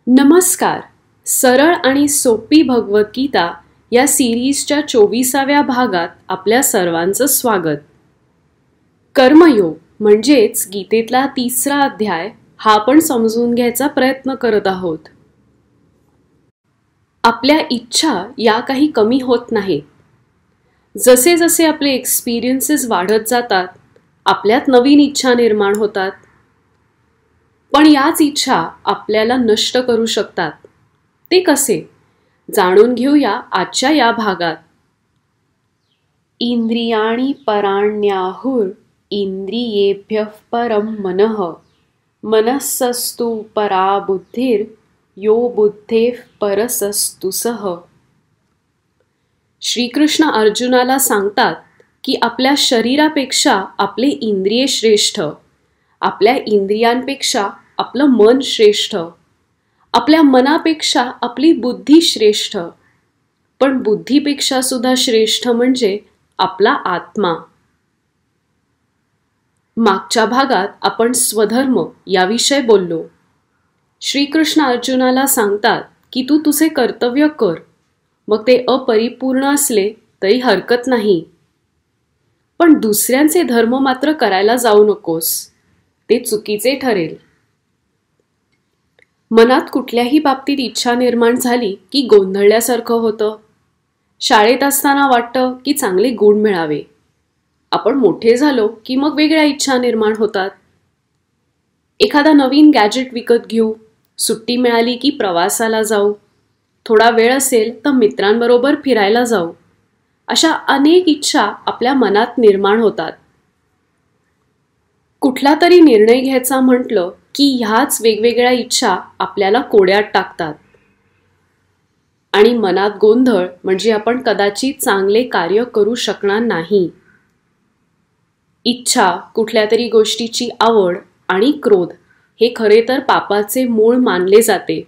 नमस्कार. सरळ आणि सोपी भगवद्गीता या सिरीजच्या 24व्या भागात आपल्या सर्वांचं स्वागत. कर्मयोग म्हणजेच गीतेतला 3रा अध्याय हा आपण समजून घ्यायचा प्रयत्न करत आहोत. आपल्या इच्छा या काही कमी होत नाहीत. जसे जसे आपले एक्सपिरियन्सेस वाढत जातात, आपल्यात नवीन इच्छा निर्माण होतात. पण याच इच्छा आपल्याला नष्ट करू शकतात. ते कसे जाणून घेऊया आजच्या या भागात. इंद्रियाणि पराण्याहुर इंद्रियेभ्यः परं मनः मनस्सस्तु परा बुद्धिर यो बुद्धेः परसस्तु सः. श्रीकृष्ण अर्जुनाला सांगतात की आपल्या शरीरापेक्षा आपले इंद्रिये श्रेष्ठ, आपल्या इंद्रियांपेक्षा आपलं मन श्रेष्ठ, आपल्या मनापेक्षा आपली बुद्धी श्रेष्ठ, पण बुद्धीपेक्षा सुद्धा श्रेष्ठ म्हणजे आपला आत्मा. मागच्या भागात आपण स्वधर्म याविषयी बोललो. श्रीकृष्ण अर्जुनाला सांगतात की तू तुझे कर्तव्य कर, मग ते अपरिपूर्ण असले तरी हरकत नाही, पण दुसऱ्यांचे धर्म मात्र करायला जाऊ नकोस, ते चुकीचे ठरेल. मनात कुठल्याही बाबतीत इच्छा निर्माण झाली की गोंधळल्यासारखं होतं. शाळेत असताना वाटतं की चांगले गुण मिळावे, आपण मोठे झालो की मग वेगळ्या इच्छा निर्माण होतात. एखादा नवीन गॅजेट विकत घेऊ, सुट्टी मिळाली की प्रवासाला जाऊ, थोडा वेळ असेल तर मित्रांबरोबर फिरायला जाऊ, अशा अनेक इच्छा आपल्या मनात निर्माण होतात. कुठला तरी निर्णय घ्यायचा म्हटलं की ह्याच वेगवेगळ्या इच्छा आपल्याला कोड्यात टाकतात आणि मनात गोंधळ म्हणजे आपण कदाचित चांगले कार्य करू शकणार नाही. इच्छा, कुठल्या तरी गोष्टीची आवड आणि क्रोध हे खरे तर पापाचे मूळ मानले जाते.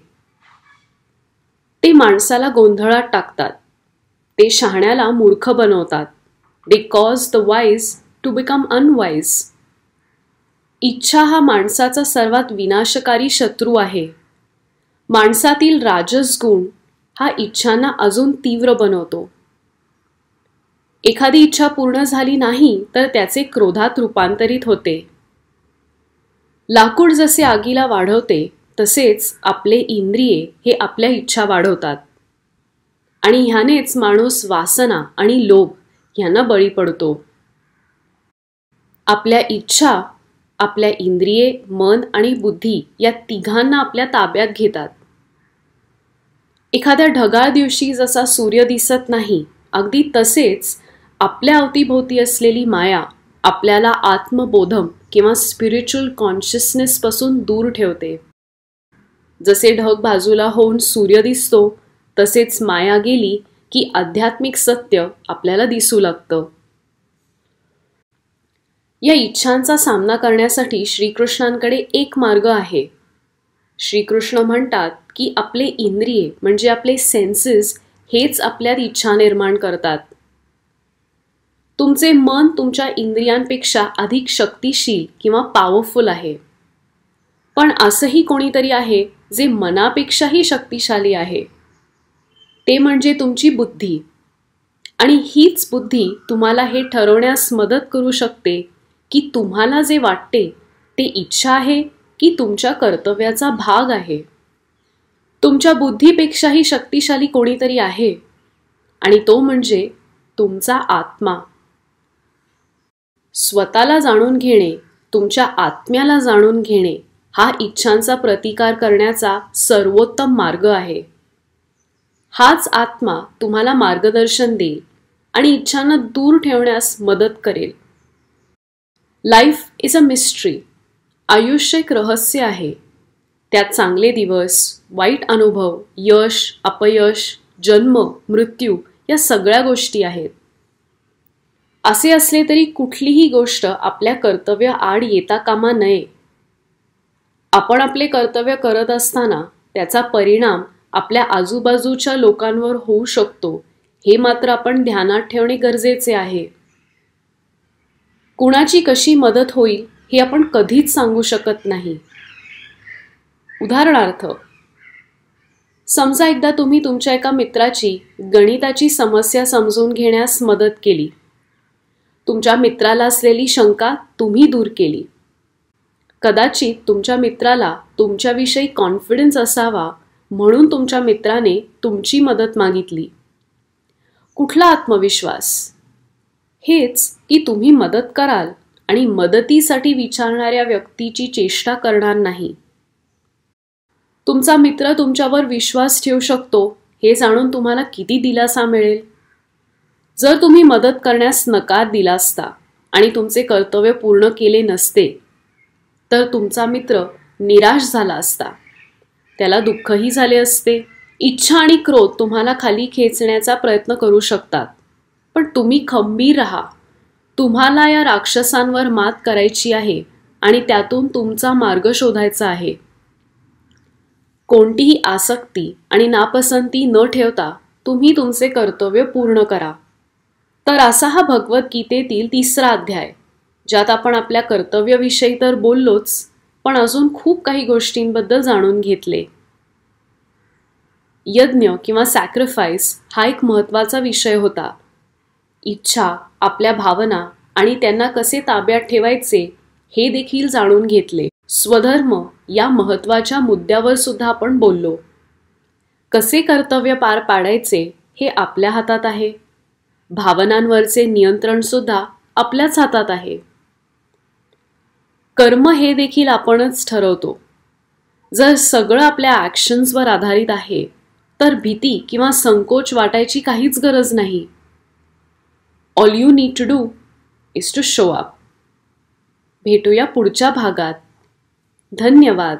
ते माणसाला गोंधळात टाकतात, ते शहाण्याला मूर्ख बनवतात. They cause the wise to become unwise. इच्छा हा माणसाचा सर्वात विनाशकारी शत्रू आहे. माणसातील राजस गुण हा इच्छांना अजून तीव्र बनवतो. एखादी इच्छा पूर्ण झाली नाही तर त्याचे क्रोधात रूपांतरित होते. लाकूड जसे आगीला वाढवते तसेच आपले इंद्रिये हे आपल्या इच्छा वाढवतात आणि ह्यानेच माणूस वासना आणि लोभ ह्यांना बळी पडतो. आपल्या इच्छा आपल्या इंद्रिये, मन आणि बुद्धी या तिघांना आपल्या ताब्यात घेतात. एखाद्या ढगाळ दिवशी जसा सूर्य दिसत नाही, अगदी तसेच आपल्या अवतीभोवती असलेली माया आपल्याला आत्मबोधम किंवा स्पिरिच्युअल कॉन्शियसनेस पासून दूर ठेवते. जसे ढग बाजूला होऊन सूर्य दिसतो, तसेच माया गेली की आध्यात्मिक सत्य आपल्याला दिसू लागतं. या इच्छांचा सामना करण्यासाठी श्रीकृष्णांकडे एक मार्ग आहे. श्रीकृष्ण म्हणतात की आपले इंद्रिये म्हणजे आपले सेन्सेस हेच आपल्यात इच्छा निर्माण करतात. तुमचे मन तुमच्या इंद्रियांपेक्षा अधिक शक्तिशील किंवा पॉवरफुल आहे. पण असंही कोणीतरी आहे जे मनापेक्षाही शक्तिशाली आहे. ते म्हणजे तुमची बुद्धी. आणि हीच बुद्धी तुम्हाला हे ठरवण्यास मदत करू शकते की तुम्हाला जे वाटते ते इच्छा आहे की तुमच्या कर्तव्याचा भाग आहे. तुमच्या बुद्धीपेक्षाही शक्तिशाली कोणीतरी आहे आणि तो म्हणजे तुमचा आत्मा. स्वतःला जाणून घेणे, तुमच्या आत्म्याला जाणून घेणे हा इच्छांचा प्रतिकार करण्याचा सर्वोत्तम मार्ग आहे. हाच आत्मा तुम्हाला मार्गदर्शन देईल आणि इच्छांना दूर ठेवण्यास मदत करेल. Life is a mystery. आयुष्य एक रहस्य आहे. त्यात चांगले दिवस, वाईट अनुभव, यश, अपयश, जन्म, मृत्यू या सगळ्या गोष्टी आहेत. असे असले तरी कुठलीही गोष्ट आपल्या कर्तव्य आड येता कामा नये. आपण आपले कर्तव्य करत असताना त्याचा परिणाम आपल्या आजूबाजूच्या लोकांवर होऊ शकतो, हे मात्र आपण ध्यानात ठेवणे गरजेचे आहे. कुणाची कशी मदत होईल हे आपण कधीच सांगू शकत नाही. उदाहरणार्थ, समजा एकदा तुम्ही तुमच्या एका मित्राची गणिताची समस्या समजून घेण्यास मदत केली. तुमच्या मित्राला असलेली शंका तुम्ही दूर केली. कदाचित तुमच्या मित्राला तुमच्याविषयी कॉन्फिडन्स असावा म्हणून तुमच्या मित्राने तुमची मदत मागितली. कुठला आत्मविश्वास? हेच की तुम्ही मदत कराल आणि मदतीसाठी विचारणाऱ्या व्यक्तीची चेष्टा करणार नाही. तुमचा मित्र तुमच्यावर विश्वास ठेवू शकतो हे जाणून तुम्हाला किती दिलासा मिळेल. जर तुम्ही मदत करण्यास नकार दिला असता आणि तुमचे कर्तव्य पूर्ण केले नसते तर तुमचा मित्र निराश झाला असता. त्याला दुःखही झाले असते. इच्छा आणि क्रोध तुम्हाला खाली खेचण्याचा प्रयत्न करू शकतात, पण तुम्ही खंबीर राहा. तुम्हाला या राक्षसांवर मात करायची आहे आणि त्यातून तुमचा मार्ग शोधायचा आहे. कोणतीही आसक्ती आणि नापसंती न ठेवता तुम्ही तुमचे कर्तव्य पूर्ण करा. तर असा हा भगवद्गीतेतील 3रा अध्याय, ज्यात आपण आपल्या कर्तव्याविषयी तर बोललोच, पण अजून खूप काही गोष्टींबद्दल जाणून घेतले. यज्ञ किंवा सॅक्रिफाईस हा एक महत्त्वाचा विषय होता. इच्छा, आपल्या भावना आणि त्यांना कसे ताब्यात ठेवायचे हे देखील जाणून घेतले. स्वधर्म या महत्त्वाच्या मुद्द्यावर सुद्धा आपण बोललो. कसे कर्तव्य पार पाडायचे हे आपल्या हातात आहे. भावनांवरचे नियंत्रण सुद्धा आपल्याच हातात आहे. कर्म हे देखील आपणच ठरवतो. जर सगळं आपल्या ॲक्शन्सवर आधारित आहे तर भीती किंवा संकोच वाटायची काहीच गरज नाही. All you need to do is to show up. भेटूया पुढच्या भागात. धन्यवाद.